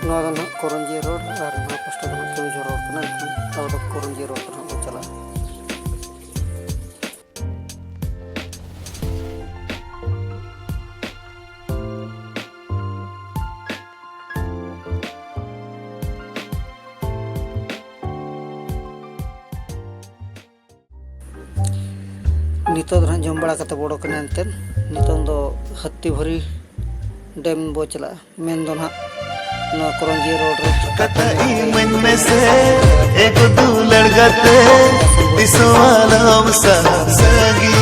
ᱱᱚᱣᱟ ᱫᱚ ᱱᱟᱦᱟᱜ ᱠᱚᱨᱚᱱᱡᱤᱭᱟᱹ ᱨᱳᱰ ᱟᱨ ᱱᱚᱣᱟ ᱯᱟᱥᱴᱟ ᱫᱚ ᱱᱟᱦᱟᱜ ᱠᱮᱣᱡᱷᱳᱨ ᱨᱳᱰ ᱠᱟᱱᱟ। ᱟᱵᱚ ᱫᱚ ᱠᱚᱨᱚᱱᱡᱤᱭᱟᱹ ᱨᱳᱰ ᱛᱮ ᱱᱟᱦᱟᱜ ᱵᱚᱱ ᱪᱟᱞᱟᱜᱼᱟ। ᱱᱤᱛᱚᱜ ᱫᱚ ᱱᱟᱦᱟᱜ ᱡᱚᱢ ᱵᱟᱲᱟ ᱠᱟᱛᱮ ᱵᱚ ᱚᱰᱚᱠ ᱮᱱᱟ ᱮᱱᱛᱮᱫ ᱱᱤᱛᱚᱝ ᱫᱚ ᱦᱟᱹᱛᱤᱵᱟᱹᱨᱤ ᱰᱮᱢ ᱵᱚ ᱪᱟᱞᱟᱜᱼᱟ। ᱢᱮᱱ ᱫᱚ ᱱᱟᱦᱟᱜ ᱱᱚᱣᱟ ᱠᱚᱨᱚᱱᱡᱤᱭᱟᱹ ᱨᱳᱰ ᱨᱮ मन में से एक दुलड़ गते दिसवालम सगी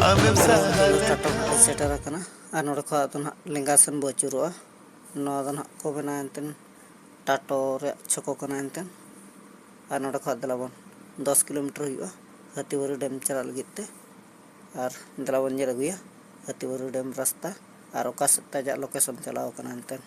आमेम सहाले टाटा सेटर आकना और नोडे खो तो ना लेंगा सेन बो अचुरोआ नोआ दो ना को बेना एंतेन टाटो रे छको कना एंतेन और नोडे खो दलाबन 10 किलोमीटर हुआ हाथीबारी डैम चला लगिते और दलाबन जे लगुया हाथीबारी डैम रास्ता और ओका सत्ता जा लोकेशन चलाओ कना एंतेन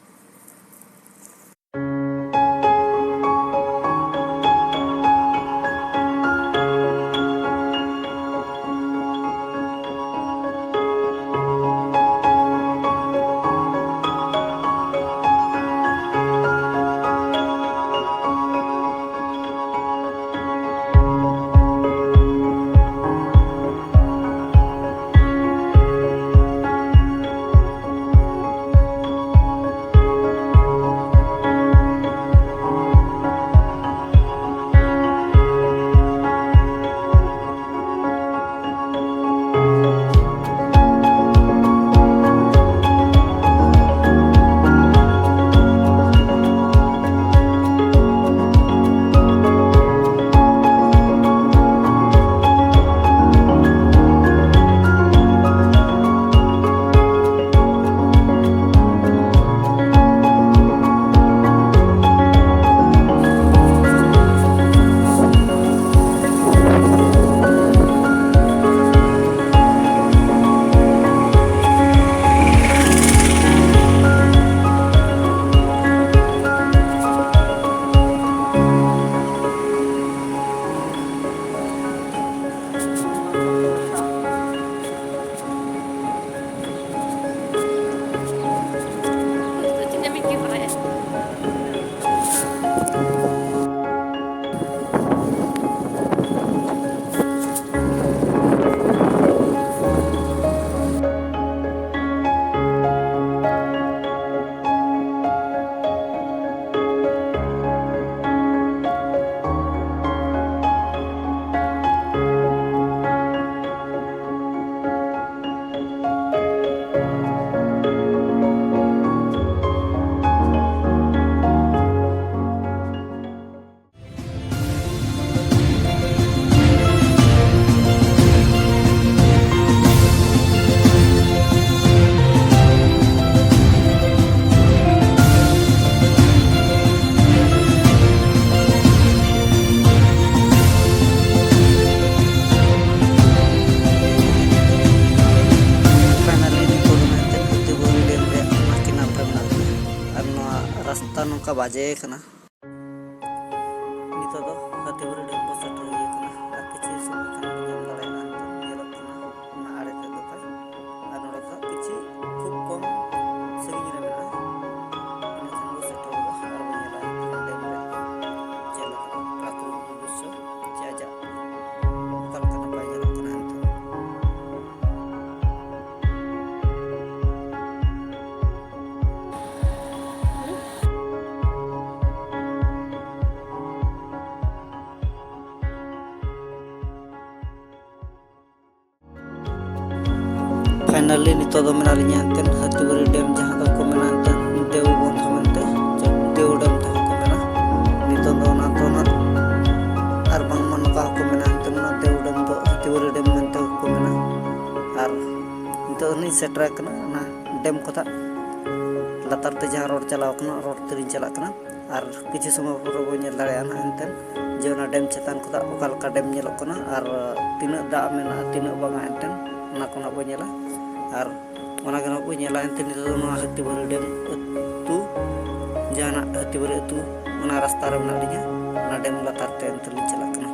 रास्ता नौका बाजे कना नितो दो हाथीबारी डैम बो सेटर हुई कना और किछि समय खान बो जम दाड़ेना नेलक कना ना आड़े ते दो खाय और नोडे खा किछि खूब कम सगिनी रे मेना इन खान बो सेटर दो और बो नेला डैम रे चेला प्राकृतिक दृश्य जाजा कल कना पाय जलो कना एंतो फाइनली नितो दो मेना लिया एंतेन हाथीबारी डैम जहां दो को मेना एंतेन देव बंध मनते देव डैम तो को मेना नितो दो ना तो ना और बांग मन का को मेना एंतेन ना देव डैम दो हाथीबारी डैम मनते को मेना और नितो नि सेटर कना ना डैम कोता लतार ते जहां रोड चलाव कना रोड ते चला कना और किछि समय पर बो नेल दाड़े ना एंतेन जे ना डैम चेतान कोता ओकाल का डैम नेलो कना और तिना दा मेना तिना बांगा एंतेन ना कोना बो नेला और ओना गना बो नेला एंते नितो दो ना हाथीबारी डैम अतु जाना हाथीबारी अतु ओना रास्ता रे मेना लिया ओना डैम लतार ते एंते लि चला कना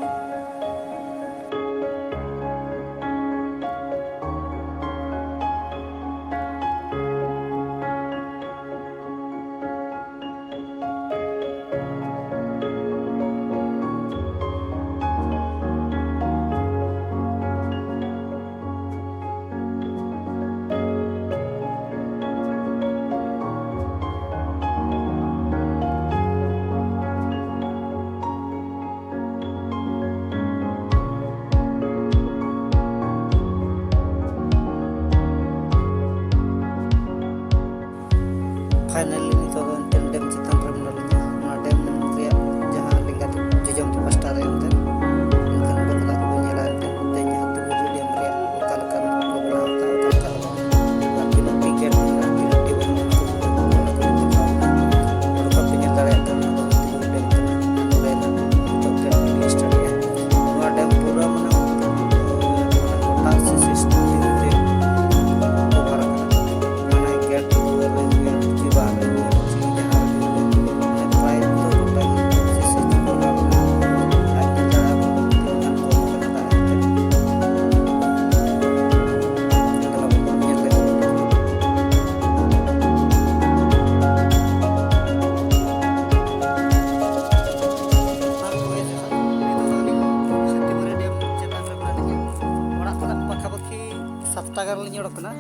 फाइनली नितोग दो एंतेन डैम चितान रे मेनालिᱧᱟ ᱚᱱᱟ ᱰᱮᱢ ᱨᱮᱭᱟᱜ ᱡᱟᱦᱟᱸ ᱞᱮᱸᱜᱟ ᱡᱚᱡᱚᱢ ᱯᱟᱥᱴᱟ ᱨᱮ ᱮᱱᱛᱮ ᱮᱱᱠᱷᱟᱱ ᱚᱸᱰᱮ ᱠᱷᱚᱱᱟᱜ ᱜᱮᱵᱚᱱ ᱧᱮᱞᱟ ᱮᱱᱛᱮ ᱛᱮᱦᱮᱧ ᱦᱟᱹᱛᱤᱵᱩᱨᱩ ᱰᱮᱢ ᱨᱮᱭᱟᱜ ᱚᱠᱟ ᱞᱮᱠᱟ ᱠᱚ ᱵᱮᱱᱟᱣ ᱟᱠᱟᱫᱟ ᱚᱠᱟ ᱞᱮᱠᱟ ᱫᱚ ᱵᱟᱝ ᱟᱨ ᱛᱤᱱᱟᱹᱜ ᱴᱤ ᱜᱮᱴ ᱢᱮᱱᱟᱜᱼᱟ ᱛᱤᱱᱟᱹᱜ ᱴᱤ ᱵᱟᱹᱱᱩᱜᱼᱟ ᱚᱱᱟ ᱠᱚ ᱫᱮᱠᱷᱟᱣ ᱵᱚᱱᱟ ᱚᱸᱰᱮ ᱠᱷᱚᱱ ᱯᱮ ᱧᱮᱞ ᱫᱟᱲᱮᱭᱟᱜ ᱠᱟᱱᱟ ᱚᱱᱟ ᱫᱚ ᱦᱟᱹᱛᱤᱵᱩᱨᱩ ᱰᱮᱢ ᱠᱟᱱᱟ ᱱᱚᱰᱮ ᱱᱤᱛᱚᱜ ᱜᱮᱴ ᱠᱞᱤᱭᱟᱨ ᱥᱴᱟᱨᱴ ᱜᱮᱭᱟ ᱱᱚᱣᱟ ᱰᱮᱢ ᱯᱩᱨᱟᱹ ᱢᱟᱱᱮ ᱜᱚᱴᱟ ᱥᱤᱥᱴᱮᱢ ᱛᱮ ᱠᱚᱵᱷᱟᱨ ᱟᱠᱟᱱᱟ ᱢᱟᱱᱮ ᱜᱮᱴ ᱫᱩᱣᱟᱹᱨ ᱨᱮ ᱦᱩᱭᱮᱱ ᱪᱮ ᱵᱟᱦᱨᱮ ᱦᱩᱭᱮᱱ ᱪᱮ ᱡᱟᱦᱟᱸ ᱨᱮᱜᱮ ᱦᱩᱭᱮᱱ ᱢᱟᱱᱮ ᱯᱨᱟᱭ ᱫᱚ ᱴᱳᱴᱟᱞ ᱥᱤᱥᱴᱮᱢ ᱞᱟᱜᱟᱣ ᱢᱮᱱᱟᱜᱼᱟ ᱟᱨ ᱧᱮᱞ ᱫᱟᱲᱮᱭᱟᱜ ᱵᱚᱱ ᱛᱤᱱᱟᱹᱜ ᱜᱟᱱ ᱠᱚᱢ ᱟᱠᱟᱱᱟ ᱫᱟᱜ ᱮᱱᱛᱮ ᱧᱮᱞ ᱞᱮᱜᱟ ᱴᱟᱜᱟᱨ ᱞᱤᱧ ᱚᱰᱚᱠ ᱠᱟᱱᱟ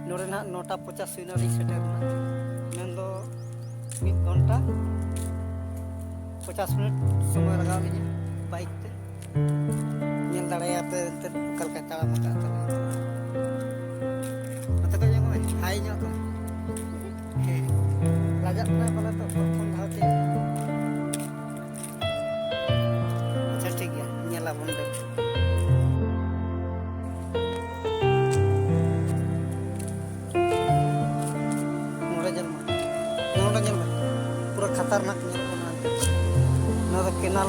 ᱱᱚᱰᱮ ᱱᱟᱦᱟᱜ 9:50 ᱦᱩᱭᱱᱟ ᱞᱤᱧ ᱥᱮᱴᱮᱨᱱᱟ ᱢᱮᱱᱫᱚ 1 ᱜᱷᱚᱱᱴᱟ 50 ᱢᱤᱱᱤᱴ ᱥᱚᱢᱚᱭ ᱞᱟᱜᱟᱣ ᱞᱤᱧᱟ ᱵᱟᱭᱤᱠ ᱛᱮ ᱧᱮᱞ ᱫᱟᱲᱮᱭᱟᱯᱮ ᱮᱱᱛᱮ ᱚᱠᱟ ᱞᱮᱠᱟ ᱛᱟᱲᱟᱢ ᱟᱠᱟᱫ ᱛᱟᱞᱮ ᱱᱚᱛᱮ ᱠᱷᱚᱡ ᱧᱟᱢᱚᱜᱼᱟ ᱦᱟᱭ ᱧᱚᱜ ᱠᱚ ᱞᱟᱡᱟᱜ ᱠᱟᱱᱟ ᱯᱟᱞᱮ ᱛᱚ ᱯᱨᱚᱛᱷᱚᱢ ᱫᱷᱟᱣᱛᱮ ᱟᱪᱪᱷᱟ ᱴᱷᱤᱠ ᱜᱮᱭᱟ ᱧᱮᱞᱟᱵᱚᱱ ᱰᱮᱢ नोड़ा जल पूरा खतरनाक केनाल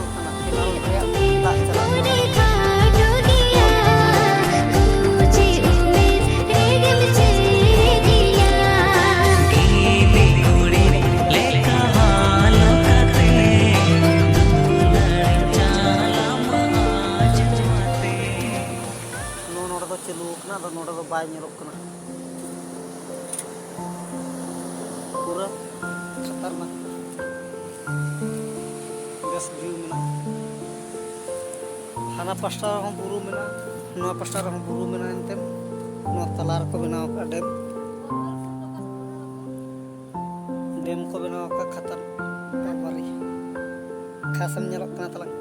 केनाल दाग चला चलू नोड़ा बाय पूरा खतरनाक बेस व्यू में हाना पास्टा रहा बुरु में नवा पास्टा रहा बुरु में एनते तलार को बनाव का डेम को बनाव का खतर बारी खासम ñelok kana talang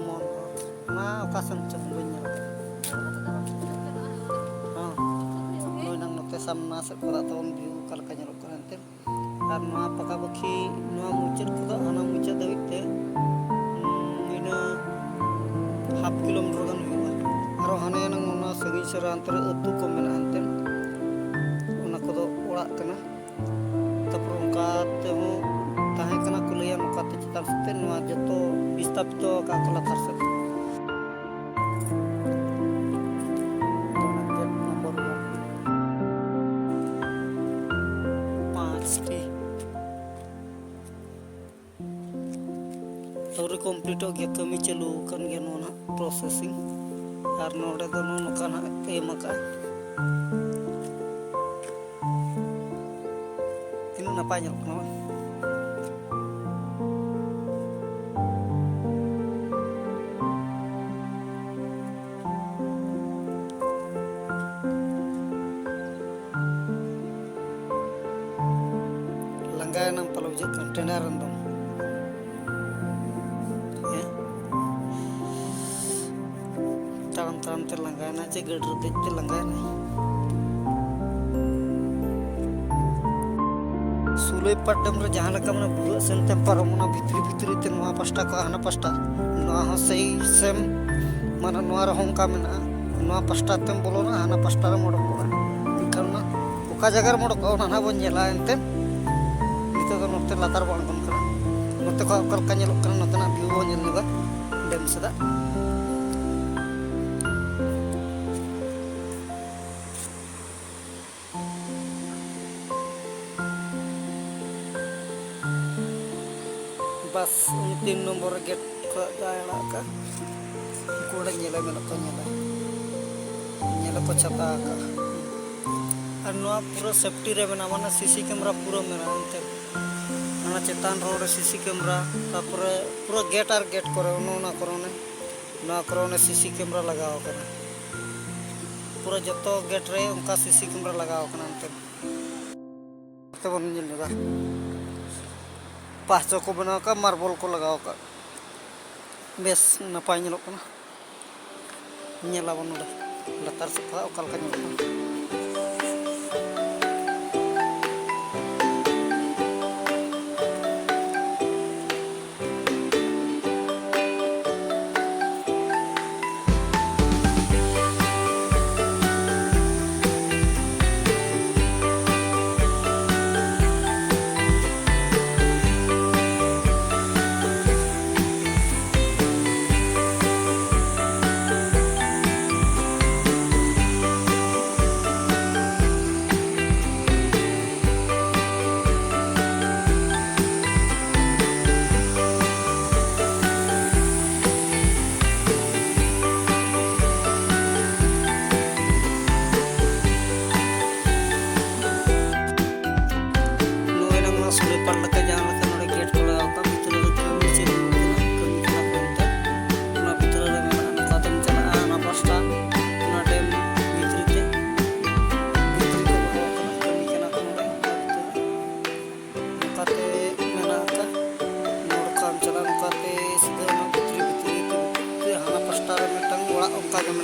mon na okasan chum buñ सामना से पड़ा तवन व्यू कल का ñelok kana ente ar noa paka bakhi noa mucet ko ana mucet dawite ina half kilometer gan huwa aro hane nang ona sagi sera antar atu ko mena ente ona ko do orak kana tapor onka te ho tahe kana kuliya noka te chitar sete noa joto istapto ka kala tarse और complete हो गया कमी चालू कर गया नोना processing और नोडे दो नोका ना एम का इन नपाय ñok ना langganan nang palau je kontainer andong taram terlangganan aja gader dek langganan सुलई पट्टम रे जहाँ लगा मैंने बुआ सेंते पारमोना भितरी भितरी ते नवा पास्टा को हाना पास्टा नवा हो सही सेम माना नवा रहों का मेना नवा पास्टा तेम बोलो ना हाना पास्टा रे मोड़ो बोला इकलना ओका जगह रे मोड़ो को ना बन जेला एंते नितो तो नोते लातार बन बन करा नोते को कल का ñelok kana नोते ना व्यू बन ñelगा डेम सदा बस 3 नंबर गेट को दायला का कोड़ा ñela मेला को ñela को छता का और नवा पूरा सेफ्टी रे बना माना सीसी कैमरा पूरा मेना अंते ना चेतान रोड सीसी कैमरा तापर पूरा गेट और गेट करे ना करने सीसी कैमरा लगाओ करा पूरा जतो गेट रे उनका सीसी कैमरा लगाओ कना अंते तो बन ñelगा पाँचों को बनाओ का मार्बल को लगाओ का बेस नपाय ñelok kana ñelabon udah latar sepa okal ka ñelok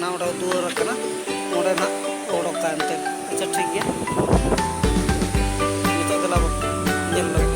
ᱠᱟᱱᱟ ᱚᱸᱰᱮ ᱫᱩᱣᱟᱹᱨ ᱟᱠᱟᱱᱟ ᱚᱸᱰᱮ ᱱᱟᱜ ᱚᱰᱚᱠᱟ ᱮᱱᱛᱮ ᱟᱪᱪᱷᱟ ᱴᱷᱤᱠ ᱜᱮᱭᱟ ᱱᱤᱛᱚᱜ ᱫᱚ ᱧᱮᱞ ᱞᱮ